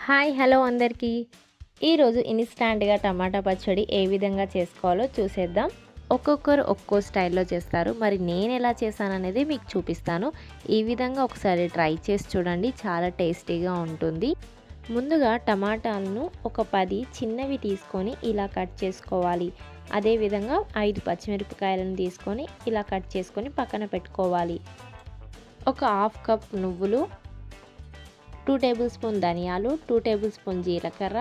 Hi hello అందరికీ ఈరోజు ఇన్స్టాంట్గా టమాటా పచ్చడి ఏ విధంగా చేసుకోవాలో చూసేద్దాం. ఒక్కొక్కరు ఒక్కో స్టైల్లో చేస్తారు. మరి నేను ఎలా చేశాననేది మీకు చూపిస్తాను. ఈ విధంగా ఒకసారి ట్రై చేసి చూడండి, చాలా టేస్టీగా ఉంటుంది. ముందుగా టమాటాలను ఒక 10 చిన్నవి తీసుకొని ఇలా కట్ చేసుకోవాలి. అదేవిధంగా 5 పచ్చిమిరపకాయలను తీసుకొని ఇలా కట్ చేసుకొని పక్కన పెట్టుకోవాలి. ఒక హాఫ్ కప్ నువ్వులు, 2 టేబుల్ స్పూన్ ధనియాలు, 2 టేబుల్ స్పూన్ జీలకర్ర,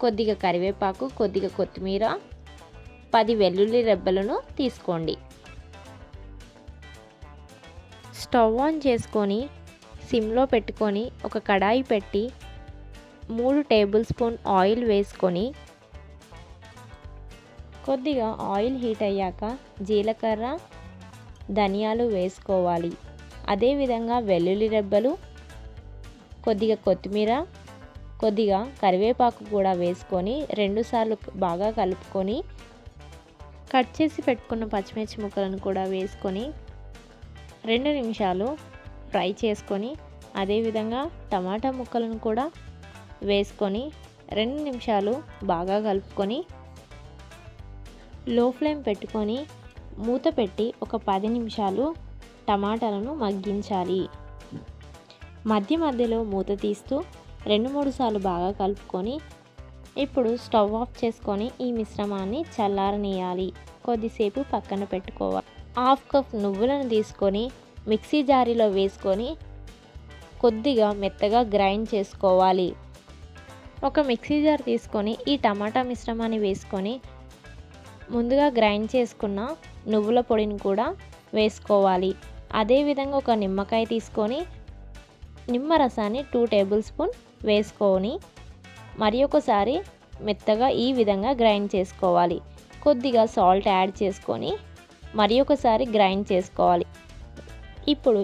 కొద్దిగా కరివేపాకు, కొద్దిగా కొత్తిమీర, 10 వెల్లుల్లి రెబ్బలను తీసుకోండి. స్టవ్ ఆన్ చేసుకొని సిమ్లో పెట్టుకొని ఒక కడాయి పెట్టి 3 టేబుల్ స్పూన్ ఆయిల్ వేసుకొని కొద్దిగా ఆయిల్ హీట్ అయ్యాక జీలకర్ర, ధనియాలు వేసుకోవాలి. అదేవిధంగా వెల్లుల్లి రెబ్బలు, కొద్దిగా కొత్తిమీర, కొద్దిగా కరివేపాకు కూడా వేసుకొని 2 సార్లు బాగా కలుపుకొని కట్ చేసి పెట్టుకున్న పచ్చిమిర్చి ముక్కలను కూడా వేసుకొని 2 నిమిషాలు ఫ్రై చేసుకొని అదేవిధంగా టమాటా ముక్కలను కూడా వేసుకొని 2 నిమిషాలు బాగా కలుపుకొని లో ఫ్లేమ్ పెట్టుకొని మూత పెట్టి ఒక 10 నిమిషాలు టమాటాలను మగ్గించాలి. మధ్య మధ్యలో మూత తీస్తూ 2-3 సార్లు బాగా కలుపుకొని ఇప్పుడు స్టవ్ ఆఫ్ చేసుకొని ఈ మిశ్రమాన్ని చల్లారనియాలి. కొద్దిసేపు పక్కన పెట్టుకోవాలి. హాఫ్ కప్ నువ్వులను తీసుకొని మిక్సీ జారీలో వేసుకొని కొద్దిగా మెత్తగా గ్రైండ్ చేసుకోవాలి. ఒక మిక్సీ జార్ తీసుకొని ఈ టమాటా మిశ్రమాన్ని వేసుకొని ముందుగా గ్రైండ్ చేసుకున్న నువ్వుల పొడిని కూడా వేసుకోవాలి. అదేవిధంగా ఒక నిమ్మకాయ తీసుకొని నిమ్మరసాన్ని 2 టేబుల్ స్పూన్ వేసుకొని మరి ఒకసారి మెత్తగా ఈ విధంగా గ్రైండ్ చేసుకోవాలి. కొద్దిగా సాల్ట్ యాడ్ చేసుకొని మరి ఒకసారి గ్రైండ్ చేసుకోవాలి. ఇప్పుడు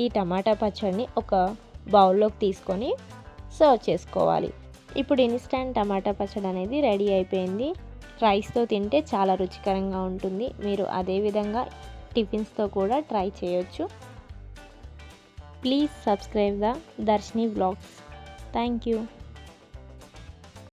ఈ టమాటా పచ్చడిని ఒక బౌల్లోకి తీసుకొని సర్వ్ చేసుకోవాలి. ఇప్పుడు ఇన్స్టంట్ టమాటా పచ్చడి అనేది రెడీ అయిపోయింది. రైస్తో తింటే చాలా రుచికరంగా ఉంటుంది. మీరు అదేవిధంగా టిఫిన్స్తో కూడా ట్రై చేయొచ్చు. Please subscribe the Darshini Vlogs. Thank you.